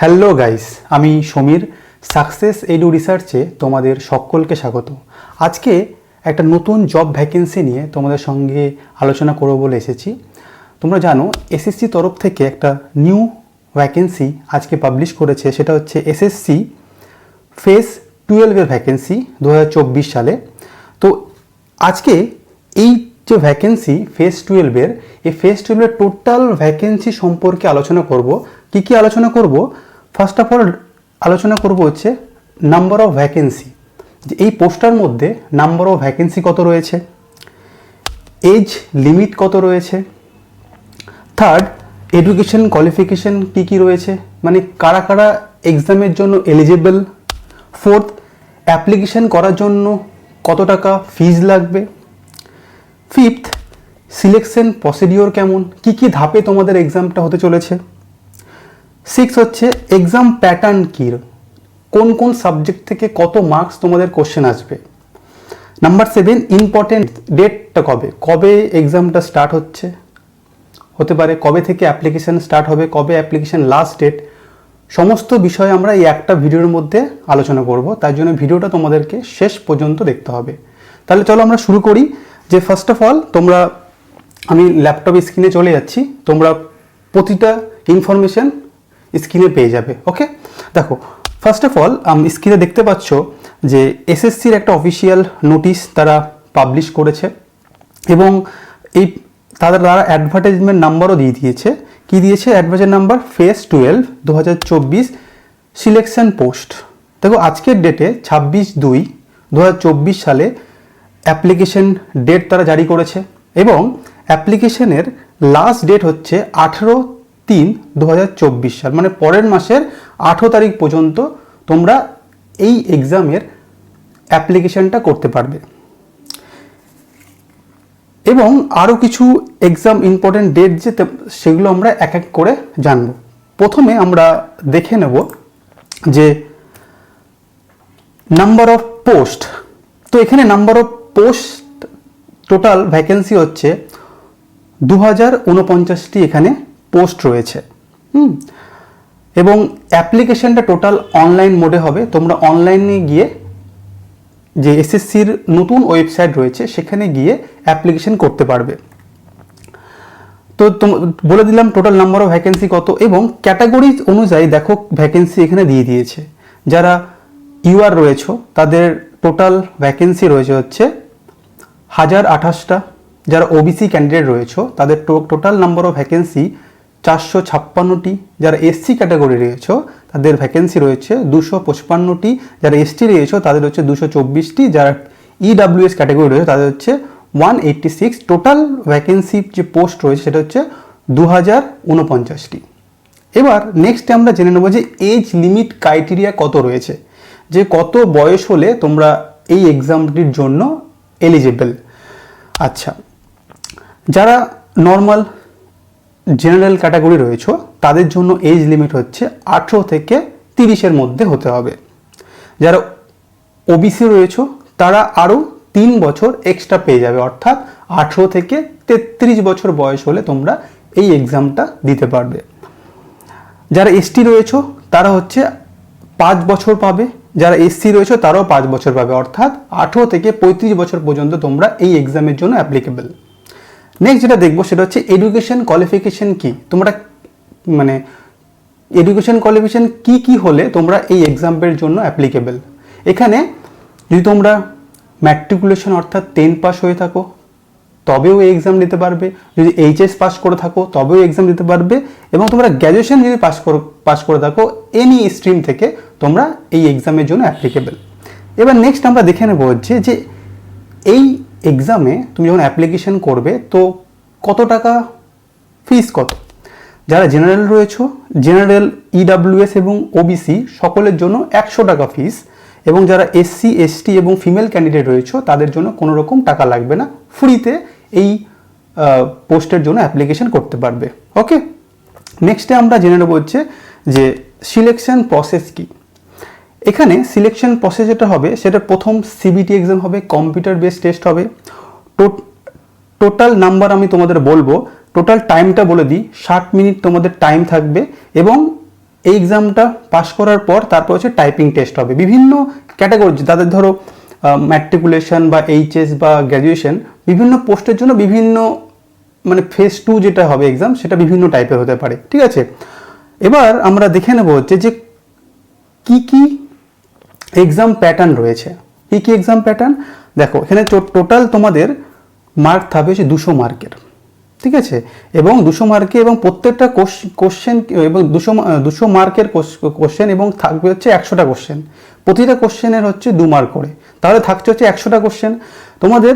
Hello guys, আমি Samir success edu রিসার্চে তোমাদের সকলকে স্বাগত। আজকে একটা নতুন জব ভ্যাকেন্সি নিয়ে তোমাদের সঙ্গে আলোচনা করব বলে এসেছি। তোমরা জানো এসএসসি তরফ থেকে একটা নিউ ভ্যাকেন্সি আজকে পাবলিশ করেছে, সেটা হচ্ছে এসএসসি ফেজ 12-এর ভ্যাকেন্সি 2024 সালে। তো আজকে এই যে ভ্যাকেন্সি ফেজ 12-এর, এই ফেজ 12-এর টোটাল ভ্যাকেন্সি সম্পর্কে আলোচনা করব। কি কি আলোচনা করব? ফার্স্ট অফ অল আলোচনা করব হচ্ছে নাম্বার অফ ভ্যাকেন্সি, যে এই পোস্টার মধ্যে নাম্বার অফ ভ্যাকেন্সি কত রয়েছে, এজ লিমিট কত রয়েছে, থার্ড এডুকেশন কোয়ালিফিকেশন কি কি রয়েছে, মানে কারা কারা এক্সামের জন্য এলিজিবল, ফোর্থ অ্যাপ্লিকেশন করার জন্য কত টাকা ফিজ লাগবে, ফিফথ সিলেকশন প্রসিডিওর কেমন, কি কি ধাপে তোমাদের এক্সামটা হতে চলেছে, সিক্স হচ্ছে এক্সাম প্যাটার্ন কী, কোন কোন সাবজেক্ট থেকে কত মার্কস তোমাদের কোশ্চেন আসবে, নাম্বার 7 ইম্পর্টেন্ট ডেটটা কবে, কবে এক্সামটা স্টার্ট হতে পারে, কবে থেকে অ্যাপ্লিকেশান স্টার্ট হবে, কবে অ্যাপ্লিকেশান লাস্ট ডেট, সমস্ত বিষয়ে আমরা এই একটা ভিডিওর মধ্যে আলোচনা করব। তার জন্য ভিডিওটা তোমাদেরকে শেষ পর্যন্ত দেখতে হবে। তাহলে চলো আমরা শুরু করি। যে ফার্স্ট অফ অল আমি ল্যাপটপ স্ক্রিনে চলে যাচ্ছি, তোমরা প্রতিটা ইনফরমেশন স্ক্রিনে পেয়ে যাবে। ওকে, দেখো ফার্স্ট অফ অল স্ক্রিনে দেখতে পাচ্ছ যে এসএসসির একটা অফিসিয়াল নোটিশ তারা পাবলিশ করেছে এবং এই তারা অ্যাডভার্টাইজমেন্ট নাম্বারও দিয়ে দিয়েছে। কি দিয়েছে? Advertise number phase 12 2024 selection post. দেখো আজকের ডেটে 26/2/2024 সালে অ্যাপ্লিকেশন ডেট তারা জারি করেছে এবং অ্যাপ্লিকেশনের লাস্ট ডেট হচ্ছে 18/3/2024 সাল, মানে পরের মাসের 18 তারিখ পর্যন্ত তোমরা এই এক্সামের অ্যাপ্লিকেশনটা করতে পারবে। এবং আরও কিছু এক্সাম ইম্পর্টেন্ট ডেট যে সেগুলো আমরা এক এক করে জানব। প্রথমে আমরা দেখে নেব যে নাম্বার অফ পোস্ট। তো এখানে number of post total vacancy হচ্ছে 2049টি এখানে পোস্ট রয়েছে। এবং অ্যাপ্লিকেশনটা টোটাল অনলাইন মোডে হবে। তোমরা অনলাইনে গিয়ে যে এসএসসির নতুন ওয়েবসাইট রয়েছে সেখানে গিয়ে অ্যাপ্লিকেশন করতে পারবে। তো বলে দিলাম টোটাল নাম্বার অফ ভ্যাকেন্সি কত এবং ক্যাটাগরি অনুযায়ী দেখো ভ্যাকেন্সি এখানে দিয়ে দিয়েছে। যারা ইউআর রয়েছে তাদের টোটাল ভ্যাকেন্সি রয়েছে হচ্ছে 1028টা। যারা ওবিসি ক্যান্ডিডেট রয়েছে তাদের টোটাল নাম্বার অফ ভ্যাকেন্সি 456টি। যারা এসসি ক্যাটাগরি রয়েছে তাদের ভ্যাকেন্সি রয়েছে 255টি। যারা এসটি রয়েছে তাদের হচ্ছে 224টি। যারা ইডাব্লিউএস ক্যাটাগরি রয়েছে তাদের হচ্ছে 186। টোটাল ভ্যাকেন্সি যে পোস্ট রয়েছে সেটা হচ্ছে 2049টি। এবার নেক্সটে আমরা জেনে নেব যে এজ লিমিট ক্রাইটেরিয়া কত রয়েছে, যে কত বয়স হলে তোমরা এই এক্সামটির জন্য এলিজিবল। আচ্ছা, যারা নর্মাল জেনারেল ক্যাটাগরি রয়েছে তাদের জন্য এজ লিমিট হচ্ছে 18 থেকে 30-এর মধ্যে হতে হবে। যারা ওবিসি রয়েছে তারা আরও 3 বছর এক্সট্রা পেয়ে যাবে, অর্থাৎ 18 থেকে 33 বছর বয়স হলে তোমরা এই এক্সামটা দিতে পারবে। যারা এসটি রয়েছে তারা হচ্ছে 5 বছর পাবে। যারা এসসি রয়েছে তারাও 5 বছর পাবে, অর্থাৎ 18 থেকে 35 বছর পর্যন্ত তোমরা এই এক্সামের জন্য অ্যাপ্লিকেবল। নেক্সট যেটা দেখবো সেটা হচ্ছে এডুকেশন কোয়ালিফিকেশন কি, তোমরা মানে এডুকেশন কোয়ালিফিকেশন কি কি হলে তোমরা এই এক্সামের জন্য অ্যাপ্লিকেবল। এখানে যদি তোমরা ম্যাট্রিকুলেশন অর্থাৎ 10 পাস হয়ে থাকো তবেও এই এক্সাম দিতে পারবে, যদি এইচএস পাস করে থাকো তবেও এক্সাম দিতে পারবে, এবং তোমরা গ্র্যাজুয়েশন যদি পাস করে থাকো এনি স্ট্রিম থেকে তোমরা এই এক্সামের জন্য অ্যাপ্লিকেবল। এবার নেক্সট আমরা দেখে নেব হচ্ছে যে এই এক্সামে তুমি যখন অ্যাপ্লিকেশন করবে তো কত টাকা ফিস কত। যারা জেনারেল রয়েছে, জেনারেল ইডাব্লিউএস এবং ওবিসি সকলের জন্য 100 টাকা ফিস, এবং যারা এসসি এসটি এবং ফিমেল ক্যান্ডিডেট রয়েছে তাদের জন্য কোনো রকম টাকা লাগবে না, ফ্রিতে এই পোস্টের জন্য অ্যাপ্লিকেশন করতে পারবে। ওকে, নেক্সটে আমরা জেনে নেব হচ্ছে যে সিলেকশন প্রসেস কি। এখানে সিলেকশন প্রসেস যেটা হবে সেটা প্রথম সিবিটি এক্সাম হবে, কম্পিউটার বেসড টেস্ট হবে। টোটাল নাম্বার আমি তোমাদের বলবো, টোটাল টাইমটা বলে দিই, 60 মিনিট তোমাদের টাইম থাকবে এবং এই এক্সামটা পাশ করার পর তারপর হচ্ছে টাইপিং টেস্ট হবে বিভিন্ন ক্যাটাগরি, তাদের ধরো ম্যাট্রিকুলেশন বা এইচএস বা গ্র্যাজুয়েশন, বিভিন্ন পোস্টের জন্য বিভিন্ন মানে ফেজ 2 যেটা হবে এক্সাম, সেটা বিভিন্ন টাইপের হতে পারে। ঠিক আছে, এবার আমরা দেখে নেব হচ্ছে যে কি কি এক্সাম প্যাটার্ন রয়েছে। কি কি এক্সাম প্যাটার্ন দেখো, এখানে টোটাল তোমাদের মার্ক থাকবে হচ্ছে 200 মার্কের। ঠিক আছে, এবং 200 মার্কে এবং প্রত্যেকটা কোশ্চেন এবং 200 মার্কের কোশ্চেন এবং থাকবে হচ্ছে 100টা কোশ্চেন, প্রতিটা কোশ্চেনের হচ্ছে 2 মার্ক করে, তাহলে থাকছে হচ্ছে 100টা কোশ্চেন। তোমাদের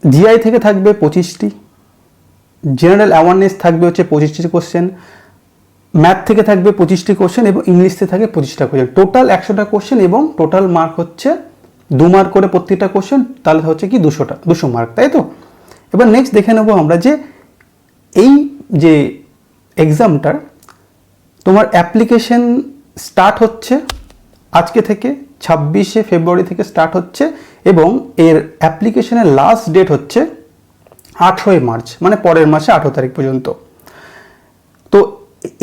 জিআই থেকে থাকবে 25টি, জেনারেল অ্যাওয়ারনেস থাকবে হচ্ছে 25টি কোশ্চেন, ম্যাথ থেকে থাকবে 25টি কোশ্চেন এবং ইংলিশ থেকে থাকবে 25টা কোশ্চেন, টোটাল 100টা কোশ্চেন এবং টোটাল মার্ক হচ্ছে 2 মার্ক করে প্রত্যেকটা কোশ্চেন, তাহলে হচ্ছে কি 200 মার্ক, তাই তো। এবার নেক্সট দেখে নেবো আমরা যে এই যে এক্সামটার তোমার অ্যাপ্লিকেশন স্টার্ট হচ্ছে আজকে থেকে 26শে ফেব্রুয়ারি থেকে স্টার্ট হচ্ছে এবং এর অ্যাপ্লিকেশনের লাস্ট ডেট হচ্ছে 18ই মার্চ, মানে পরের মাসে 18 তারিখ পর্যন্ত। তো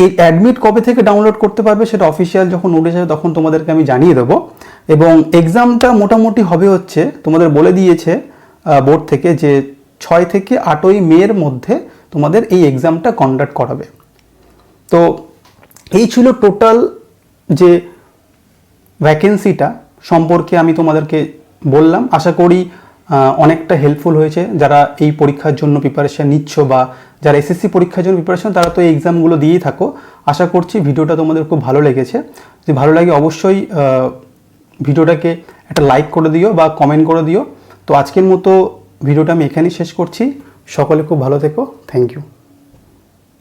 এই অ্যাডমিট কবে থেকে ডাউনলোড করতে পারবে সেটা অফিসিয়াল যখন নোটিশ আসবে তখন তোমাদেরকে আমি জানিয়ে দেবো। এবং এক্সামটা মোটামুটি হবে হচ্ছে তোমাদের বলে দিয়েছে বোর্ড থেকে যে 6 থেকে 8ই মের মধ্যে তোমাদের এই এক্সামটা কন্ডাক্ট করাবে। তো এই ছিল টোটাল যে ভ্যাকেন্সিটা সম্পর্কে আমি তোমাদেরকে বললাম। আশা করি অনেকটা হেল্পফুল হয়েছে যারা এই পরীক্ষার জন্য প্রিপারেশন নিচ্ছ বা যারা এসএসসি পরীক্ষার জন্য প্রিপারেশন, তারা তো এই এক্সামগুলো দিয়েই থাকো। আশা করছি ভিডিওটা তোমাদের খুব ভালো লেগেছে। যদি ভালো লাগে অবশ্যই ভিডিওটাকে একটা লাইক করে দিও বা কমেন্ট করে দিও। তো আজকের মতো ভিডিওটা আমি এখানেই শেষ করছি। সকলে খুব ভালো থেকো, থ্যাংক ইউ।